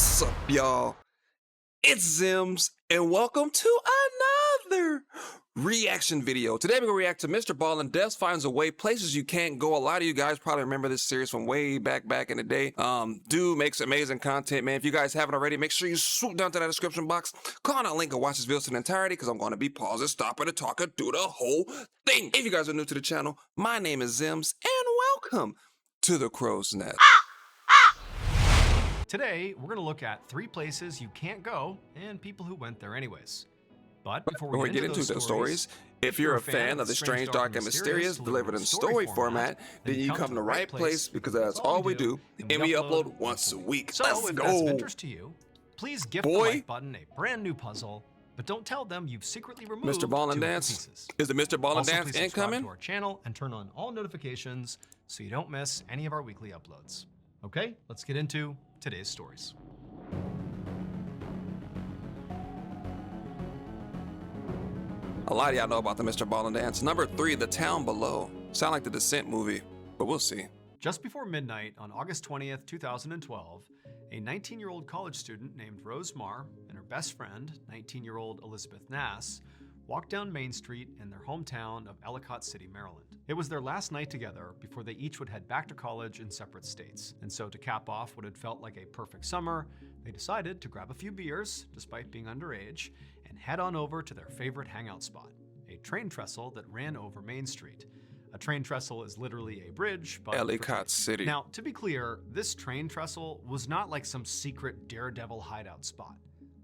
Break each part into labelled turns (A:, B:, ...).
A: What's up, y'all? It's Zems, and welcome to another reaction video. Today we're gonna react to Mr. Ballen Death Finds a Way, Places You Can't Go. A lot of you guys probably remember this series from way back in the day. Dude makes amazing content, man. If you guys haven't already, make sure you swoop down to that description box, click on that link and watch this video in entirety, because I'm gonna be pausing, stopping, and talking through the whole thing. If you guys are new to the channel, my name is Zems, and welcome to the Crow's Nest.
B: Today, we're going to look at 3 places you can't go and people who went there anyways. But before we get into those stories,
A: if you're a fan of the strange, dark, and mysterious delivered in story format, then you come to the right place, because that's all we do, and we upload once a week.
B: So
A: Let's
B: if
A: go.
B: that's of interest to you, please gift the like button a brand new puzzle, but don't tell them you've secretly removed
A: Mr. Ballen
B: 2
A: Dance?
B: pieces.
A: Is the Mr. Ballen
B: Also,
A: Dance
B: please subscribe
A: incoming?
B: to our channel and turn on all notifications so you don't miss any of our weekly uploads. Okay, let's get into today's stories.
A: A lot of y'all know about the Mr. Ballen Dance. Number 3, The Town Below. Sound like the Descent movie, but we'll see.
B: Just before midnight on August 20th, 2012, a 19-year-old college student named Rose Marr and her best friend, 19-year-old Elizabeth Nass, walked down Main Street in their hometown of Ellicott City, Maryland. It was their last night together before they each would head back to college in separate states. And so to cap off what had felt like a perfect summer, they decided to grab a few beers, despite being underage, and head on over to their favorite hangout spot, a train trestle that ran over Main Street. A train trestle is literally a bridge, but
A: Ellicott City.
B: Now, to be clear, this train trestle was not like some secret daredevil hideout spot.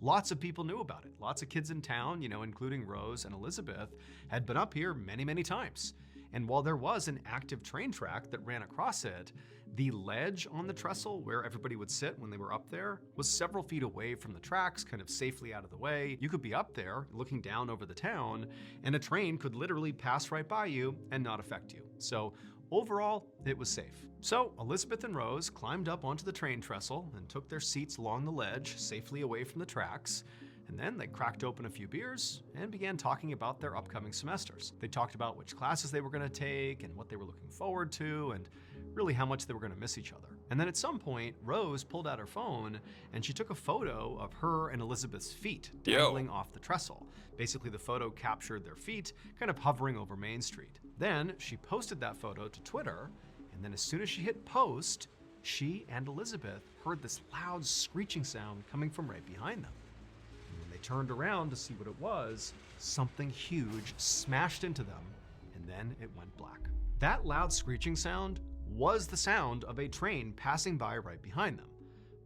B: Lots of people knew about it. Lots of kids in town, including Rose and Elizabeth, had been up here many times. And while there was an active train track that ran across it, the ledge on the trestle where everybody would sit when they were up there was several feet away from the tracks, kind of safely out of the way. You could be up there looking down over the town, and a train could literally pass right by you and not affect you. So overall, it was safe. So Elizabeth and Rose climbed up onto the train trestle and took their seats along the ledge, safely away from the tracks. And then they cracked open a few beers and began talking about their upcoming semesters. They talked about which classes they were going to take and what they were looking forward to and really how much they were going to miss each other. And then at some point, Rose pulled out her phone and she took a photo of her and Elizabeth's feet dangling off the trestle. Basically, the photo captured their feet kind of hovering over Main Street. Then she posted that photo to Twitter, and then as soon as she hit post, she and Elizabeth heard this loud screeching sound coming from right behind them. They turned around to see what it was. Something huge smashed into them, and then it went black. That loud screeching sound was the sound of a train passing by right behind them.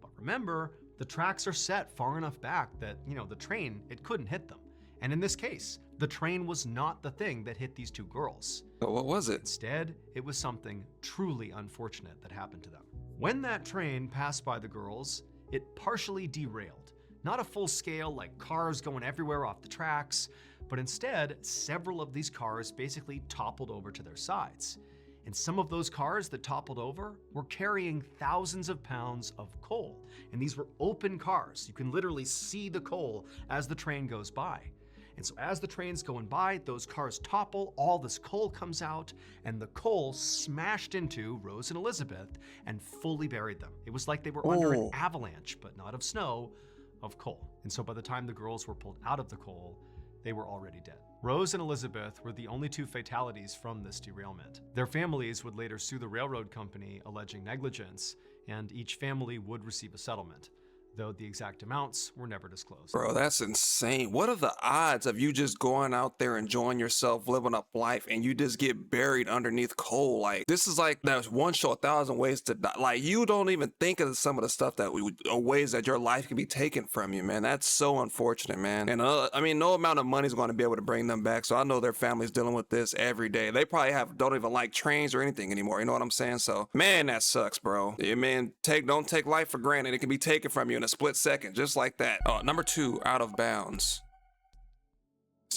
B: But remember, the tracks are set far enough back that, the train, it couldn't hit them. And in this case, the train was not the thing that hit these 2 girls.
A: So what was it?
B: Instead, it was something truly unfortunate that happened to them. When that train passed by the girls, it partially derailed. Not a full scale, like cars going everywhere off the tracks, but instead, several of these cars basically toppled over to their sides. And some of those cars that toppled over were carrying thousands of pounds of coal. And these were open cars. You can literally see the coal as the train goes by. And so as the train's going by, those cars topple, all this coal comes out, and the coal smashed into Rose and Elizabeth and fully buried them. It was like they were under an avalanche, but not of snow, of coal. And so by the time the girls were pulled out of the coal, they were already dead. Rose and Elizabeth were the only 2 fatalities from this derailment. Their families would later sue the railroad company alleging negligence, and each family would receive a settlement, though the exact amounts were never disclosed.
A: Bro, that's insane. What are the odds of you just going out there enjoying yourself, living up life, and you just get buried underneath coal? Like, this is like there's one show 1,000 ways to die. Like, you don't even think of some of the stuff that ways that your life can be taken from you, man. That's so unfortunate, man. And I mean, no amount of money is going to be able to bring them back. So I know their family's dealing with this every day. They probably don't even like trains or anything anymore. You know what I'm saying? So, man, that sucks, bro. Yeah, man, don't take life for granted. It can be taken from you in a split second, just like that. Number 2, Out of Bounds.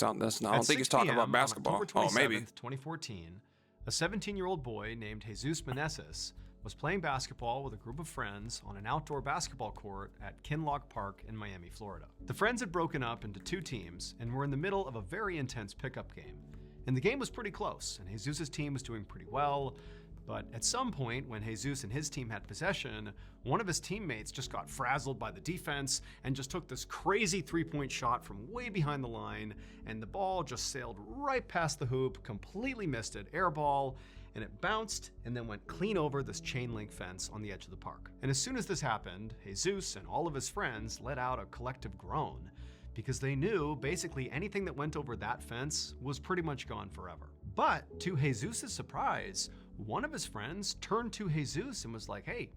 A: I don't think he's talking about basketball.
B: October 27th,
A: maybe.
B: 2014, a 17-year-old boy named Jesus Meneses was playing basketball with a group of friends on an outdoor basketball court at Kinloch Park in Miami, Florida. The friends had broken up into 2 teams and were in the middle of a very intense pickup game. And the game was pretty close, and Jesus' team was doing pretty well. But at some point, when Jesus and his team had possession, one of his teammates just got frazzled by the defense and just took this crazy three-point shot from way behind the line, and the ball just sailed right past the hoop, completely missed it, air ball, and it bounced and then went clean over this chain link fence on the edge of the park. And as soon as this happened, Jesus and all of his friends let out a collective groan, because they knew basically anything that went over that fence was pretty much gone forever. But to Jesus' surprise, one of his friends turned to Jesus and was like, hey,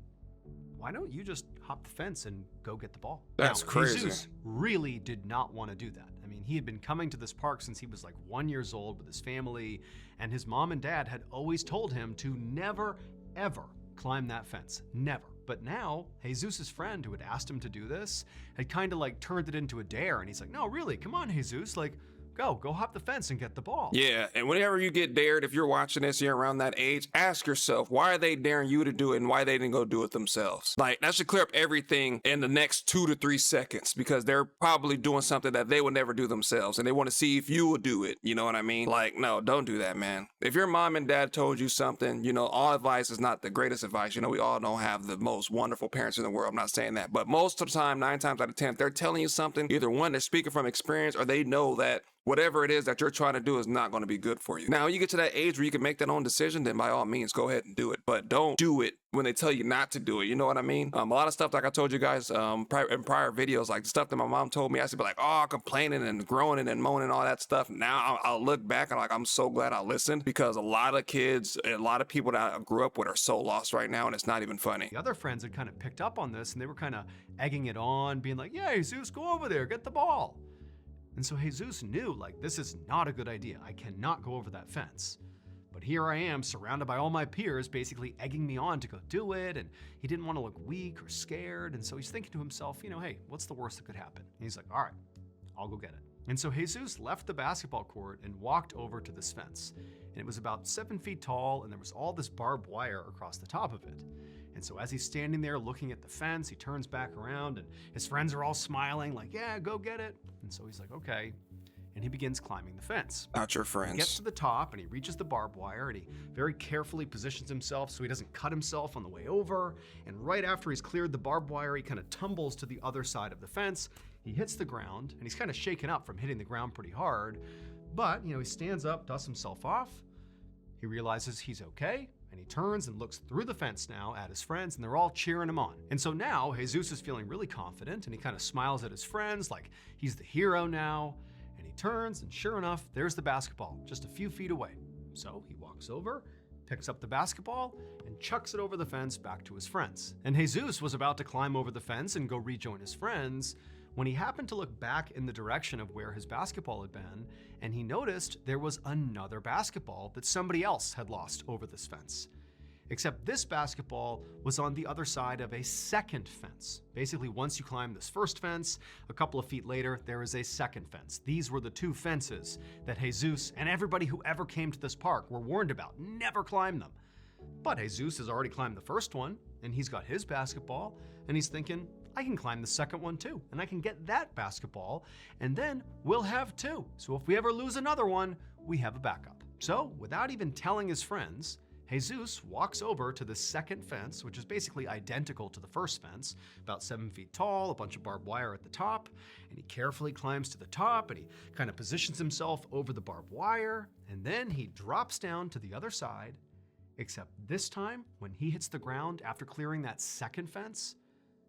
B: why don't you just hop the fence and go get the ball?
A: That's crazy.
B: Jesus really did not want to do that. I mean, he had been coming to this park since he was like 1 year old with his family, and his mom and dad had always told him to never, ever climb that fence. Never. But now, Jesus' friend who had asked him to do this had kind of like turned it into a dare, and he's like, no, really, come on, Jesus, like, go hop the fence and get the ball.
A: Yeah, and whenever you get dared, if you're watching this, you're around that age, ask yourself, why are they daring you to do it and why they didn't go do it themselves? Like, that should clear up everything in the next 2 to 3 seconds, because they're probably doing something that they would never do themselves, and they want to see if you will do it. You know what I mean? Like, no, don't do that, man. If your mom and dad told you something, you know, all advice is not the greatest advice. You know, we all don't have the most wonderful parents in the world. I'm not saying that. But most of the time, 9 times out of 10, if they're telling you something, either one, they're speaking from experience, or they know that whatever it is that you're trying to do is not going to be good for you. Now, when you get to that age where you can make that own decision, then by all means, go ahead and do it. But don't do it when they tell you not to do it. You know what I mean? A lot of stuff, like I told you guys in prior videos, like the stuff that my mom told me, I used to be like, oh, complaining and groaning and moaning, all that stuff. Now I'll look back and like, I'm so glad I listened, because a lot of kids, a lot of people that I grew up with are so lost right now, and it's not even funny.
B: The other friends had kind of picked up on this, and they were kind of egging it on, being like, yeah, Jesus, go over there, get the ball. And so Jesus knew, like, this is not a good idea. I cannot go over that fence. But here I am, surrounded by all my peers, basically egging me on to go do it, and he didn't want to look weak or scared, and so he's thinking to himself, you know, hey, what's the worst that could happen? And he's like, all right, I'll go get it. And so Jesus left the basketball court and walked over to this fence. And it was about 7 feet tall, and there was all this barbed wire across the top of it. And so as he's standing there looking at the fence, he turns back around, and his friends are all smiling like, yeah, go get it. And so he's like, okay. And he begins climbing the fence.
A: Not your
B: He
A: friends.
B: gets to the top, and he reaches the barbed wire, and he very carefully positions himself so he doesn't cut himself on the way over. And right after he's cleared the barbed wire, he kind of tumbles to the other side of the fence. He hits the ground, and he's kind of shaken up from hitting the ground pretty hard. But, you know, he stands up, dusts himself off. He realizes he's okay, and he turns and looks through the fence now at his friends, and they're all cheering him on. And so now Jesus is feeling really confident, and he kind of smiles at his friends like he's the hero now. And he turns, and sure enough, there's the basketball just a few feet away. So he walks over, picks up the basketball, and chucks it over the fence back to his friends. And Jesus was about to climb over the fence and go rejoin his friends when he happened to look back in the direction of where his basketball had been, and he noticed there was another basketball that somebody else had lost over this fence. Except this basketball was on the other side of a second fence. Basically, once you climb this first fence, a couple of feet later, there is a second fence. These were the 2 fences that Jesus and everybody who ever came to this park were warned about. Never climb them. But Jesus has already climbed the first one, and he's got his basketball, and he's thinking, I can climb the second one too, and I can get that basketball, and then we'll have 2. So if we ever lose another one, we have a backup. So without even telling his friends, Jesus walks over to the second fence, which is basically identical to the first fence, about 7 feet tall, a bunch of barbed wire at the top, and he carefully climbs to the top, and he kind of positions himself over the barbed wire, and then he drops down to the other side, except this time, when he hits the ground after clearing that second fence,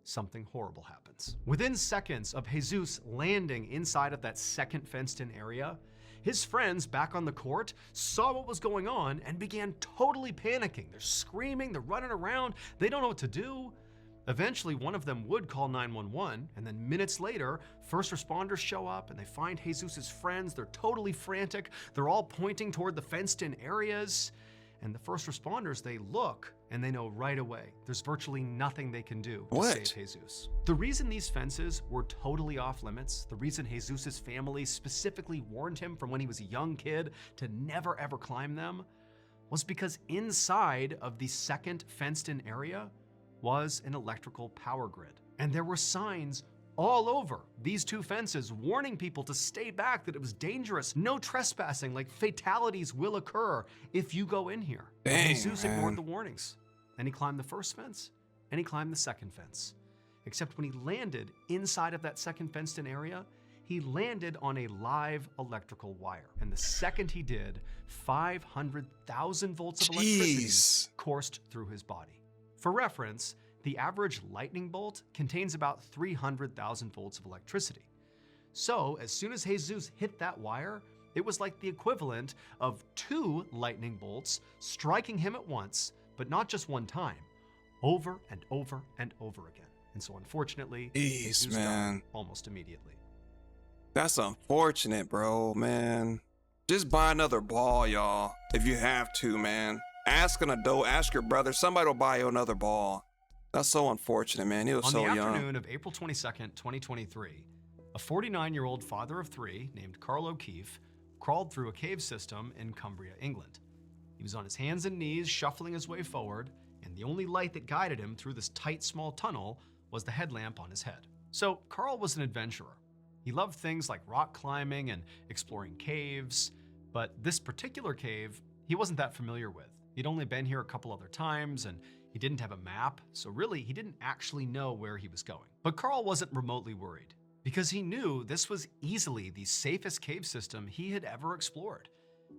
B: something horrible happens. Within seconds of Jesus landing inside of that second fenced-in area, his friends back on the court saw what was going on and began totally panicking. They're screaming, they're running around, they don't know what to do. Eventually, one of them would call 911, and then minutes later, first responders show up and they find Jesus' friends. They're totally frantic. They're all pointing toward the fenced-in areas. And the first responders, they look and they know right away there's virtually nothing they can do to save Jesus. The reason these fences were totally off limits, the reason Jesus' family specifically warned him from when he was a young kid to never ever climb them, was because inside of the second fenced-in area was an electrical power grid. And there were signs all over these two fences, warning people to stay back, that it was dangerous, no trespassing, like fatalities will occur if you go in here.
A: Dang,
B: Jesus
A: man.
B: ignored the warnings, and he climbed the first fence, and he climbed the second fence. Except when he landed inside of that second fenced-in area, he landed on a live electrical wire. And the second he did, 500,000 volts of electricity
A: Jeez.
B: coursed through his body. For reference, the average lightning bolt contains about 300,000 volts of electricity. So as soon as Jesus hit that wire, it was like the equivalent of 2 lightning bolts striking him at once, but not just one time, over and over and over again. And so unfortunately,
A: Jeez,
B: Jesus
A: man.
B: died almost immediately.
A: That's unfortunate, bro, man. Just buy another ball, y'all, if you have to, man. Ask an adult, ask your brother. Somebody will buy you another ball. That's so unfortunate, man. He was so
B: On the
A: young.
B: afternoon of April 22nd, 2023, a 49-year-old father of 3 named Carl O'Keefe crawled through a cave system in Cumbria, England. He was on his hands and knees, shuffling his way forward, and the only light that guided him through this tight, small tunnel was the headlamp on his head. So Carl was an adventurer. He loved things like rock climbing and exploring caves, but this particular cave he wasn't that familiar with. He'd only been here a couple other times, and he didn't have a map, so really he didn't actually know where he was going. But Carl wasn't remotely worried, because he knew this was easily the safest cave system he had ever explored.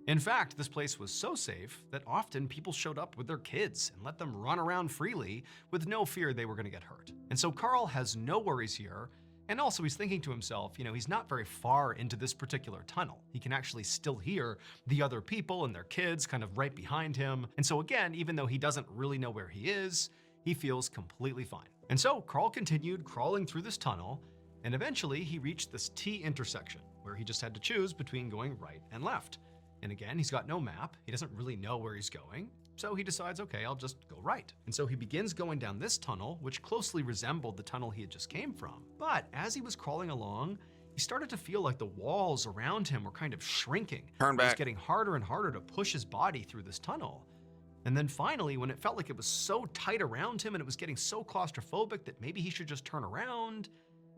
B: In fact, this place was so safe that often people showed up with their kids and let them run around freely with no fear they were going to get hurt. And so Carl has no worries here. And also he's thinking to himself, he's not very far into this particular tunnel. He can actually still hear the other people and their kids kind of right behind him. And so again, even though he doesn't really know where he is, he feels completely fine. And so Carl continued crawling through this tunnel, and eventually he reached this T intersection where he just had to choose between going right and left. And again, he's got no map. He doesn't really know where he's going. So he decides, okay, I'll just go right. And so he begins going down this tunnel, which closely resembled the tunnel he had just came from. But as he was crawling along, he started to feel like the walls around him were kind of shrinking.
A: Turn
B: It was
A: back.
B: getting harder and harder to push his body through this tunnel. And then finally, when it felt like it was so tight around him and it was getting so claustrophobic that maybe he should just turn around,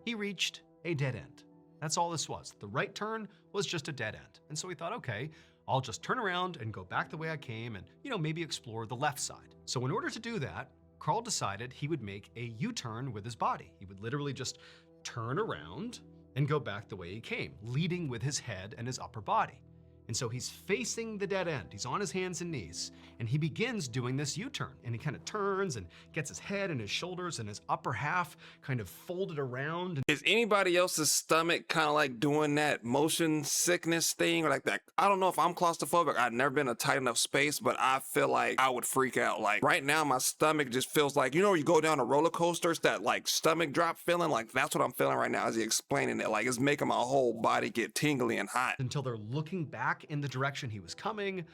B: he reached a dead end. That's all this was. The right turn was just a dead end. And so he thought, okay, I'll just turn around and go back the way I came and, maybe explore the left side. So in order to do that, Carl decided he would make a U-turn with his body. He would literally just turn around and go back the way he came, leading with his head and his upper body. And so he's facing the dead end. He's on his hands and knees, and he begins doing this U-turn. And he kind of turns and gets his head and his shoulders and his upper half kind of folded around.
A: Is anybody else's stomach kind of like doing that motion sickness thing or like that? I don't know if I'm claustrophobic. I've never been in a tight enough space, but I feel like I would freak out. Like right now, my stomach just feels like, you go down a roller coaster, it's that like stomach drop feeling. Like that's what I'm feeling right now as he explaining it. Like it's making my whole body get tingly and hot.
B: Until they're looking back in the direction he was coming,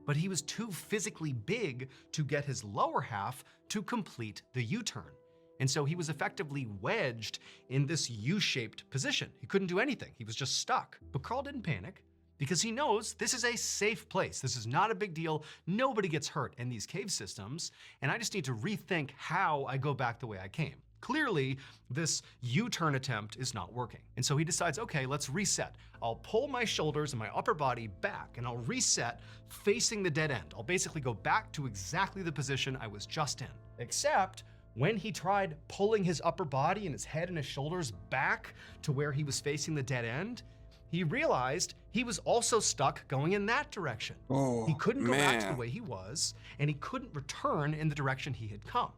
B: but he was too physically big to get his lower half to complete the U-turn. And so he was effectively wedged in this U-shaped position. He couldn't do anything. He was just stuck. But Carl didn't panic because he knows this is a safe place. This is not a big deal. Nobody gets hurt in these cave systems. And I just need to rethink how I go back the way I came. Clearly, this U-turn attempt is not working. And so he decides, okay, let's reset. I'll pull my shoulders and my upper body back and I'll reset facing the dead end. I'll basically go back to exactly the position I was just in. Except when he tried pulling his upper body and his head and his shoulders back to where he was facing the dead end, he realized he was also stuck going in that direction.
A: Oh,
B: He couldn't go back to the
A: man.
B: way he was, and he couldn't return in the direction he had come.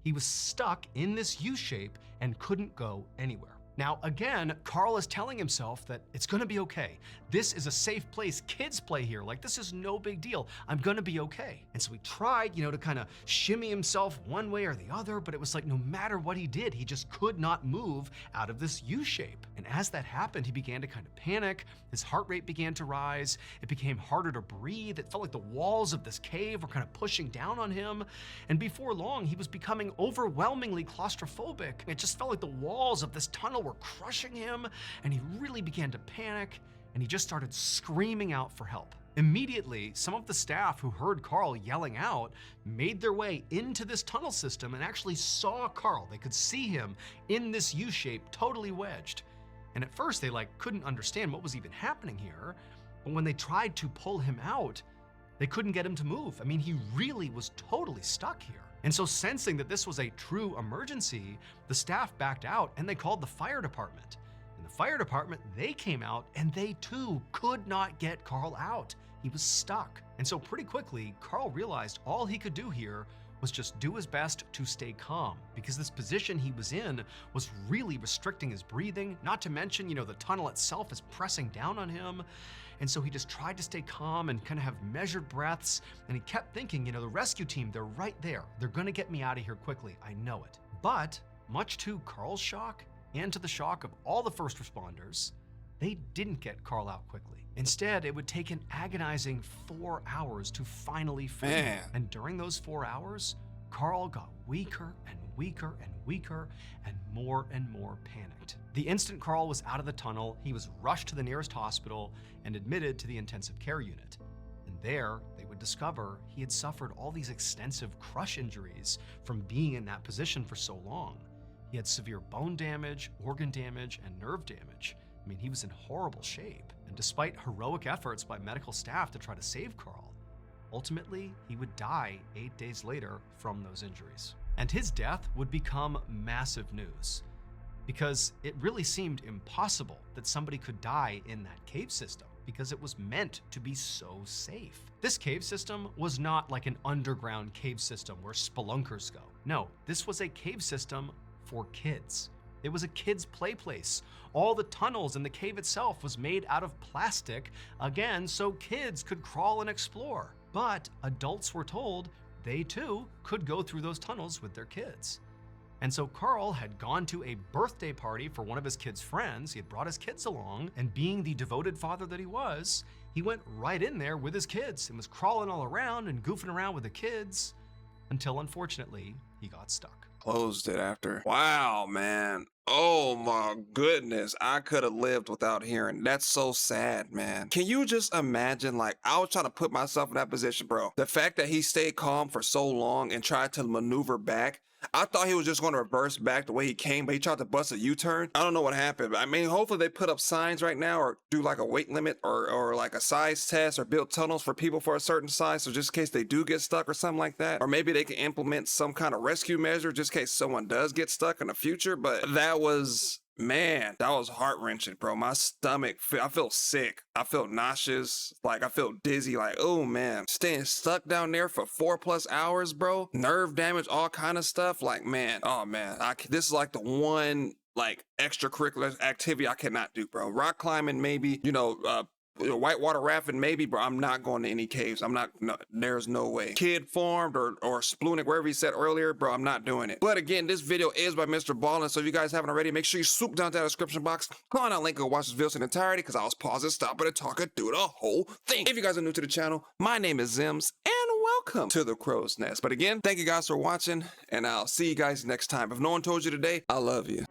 B: He was stuck in this U-shape and couldn't go anywhere. Now, again, Carl is telling himself that it's gonna be okay. This is a safe place. Kids play here. Like, this is no big deal. I'm gonna be okay. And so he tried, to kind of shimmy himself one way or the other, but it was like no matter what he did, he just could not move out of this U-shape. And as that happened, he began to kind of panic. His heart rate began to rise. It became harder to breathe. It felt like the walls of this cave were kind of pushing down on him. And before long, he was becoming overwhelmingly claustrophobic. It just felt like the walls of this tunnel were crushing him, and he really began to panic. and he just started screaming out for help. Immediately, some of the staff who heard Carl yelling out made their way into this tunnel system and actually saw Carl. They could see him in this U-shape, totally wedged. And at first they couldn't understand what was even happening here. But when they tried to pull him out, they couldn't get him to move. I mean, he really was totally stuck here. And so sensing that this was a true emergency, the staff backed out and they called the fire department. And the fire department, they came out and they too could not get Carl out. He was stuck. And so pretty quickly, Carl realized all he could do here was just do his best to stay calm, because this position he was in was really restricting his breathing, not to mention, the tunnel itself is pressing down on him. And so he just tried to stay calm and kind of have measured breaths. And he kept thinking, the rescue team, they're right there. They're gonna get me out of here quickly. I know it. But much to Carl's shock and to the shock of all the first responders, they didn't get Carl out quickly. Instead, it would take an agonizing 4 hours to finally free him. And during those 4 hours, Carl got weaker and weaker and weaker and more panicked. The instant Carl was out of the tunnel, he was rushed to the nearest hospital and admitted to the intensive care unit. And there, they would discover he had suffered all these extensive crush injuries from being in that position for so long. He had severe bone damage, organ damage, and nerve damage. I mean, he was in horrible shape. And despite heroic efforts by medical staff to try to save Carl, ultimately, he would die 8 days later from those injuries. And his death would become massive news, because it really seemed impossible that somebody could die in that cave system, because it was meant to be so safe. This cave system was not like an underground cave system where spelunkers go. No, this was a cave system for kids. It was a kid's play place. All the tunnels in the cave itself was made out of plastic, again, so kids could crawl and explore. But adults were told they too could go through those tunnels with their kids. And so Carl had gone to a birthday party for one of his kids' friends. He had brought his kids along, and being the devoted father that he was, he went right in there with his kids and was crawling all around and goofing around with the kids until, unfortunately, he got stuck.
A: Closed it after. Wow, man. Oh my goodness. I could have lived without hearing. That's so sad, man. Can you just imagine, I was trying to put myself in that position, bro. The fact that he stayed calm for so long and tried to maneuver back. I thought he was just going to reverse back the way he came, but he tried to bust a U-turn. I don't know what happened. I mean, hopefully they put up signs right now, or do a weight limit or a size test, or build tunnels for people for a certain size. So just in case they do get stuck or something like that, or maybe they can implement some kind of rescue measure just in case someone does get stuck in the future. But that was, man, that was heart-wrenching, bro. My stomach, I feel sick. I feel nauseous. I feel dizzy. Oh, man. Staying stuck down there for 4+ hours, bro. Nerve damage, all kind of stuff. Man, oh, man. This is the one, extracurricular activity I cannot do, bro. Rock climbing, maybe, whitewater rafting, maybe, bro. I'm not going to any caves. I'm not, no, there's no way. Kid farmed or Sploonik, wherever he said earlier, bro, I'm not doing it. But again, this video is by Mr. Ballen, so if you guys haven't already, make sure you swoop down to the description box, click on that link, and watch this video in entirety, because I was pausing, stopping, and talking through the whole thing. If you guys are new to the channel, my name is Zems, and welcome to the Crow's Nest. But again, thank you guys for watching, and I'll see you guys next time. If no one told you today, I love you.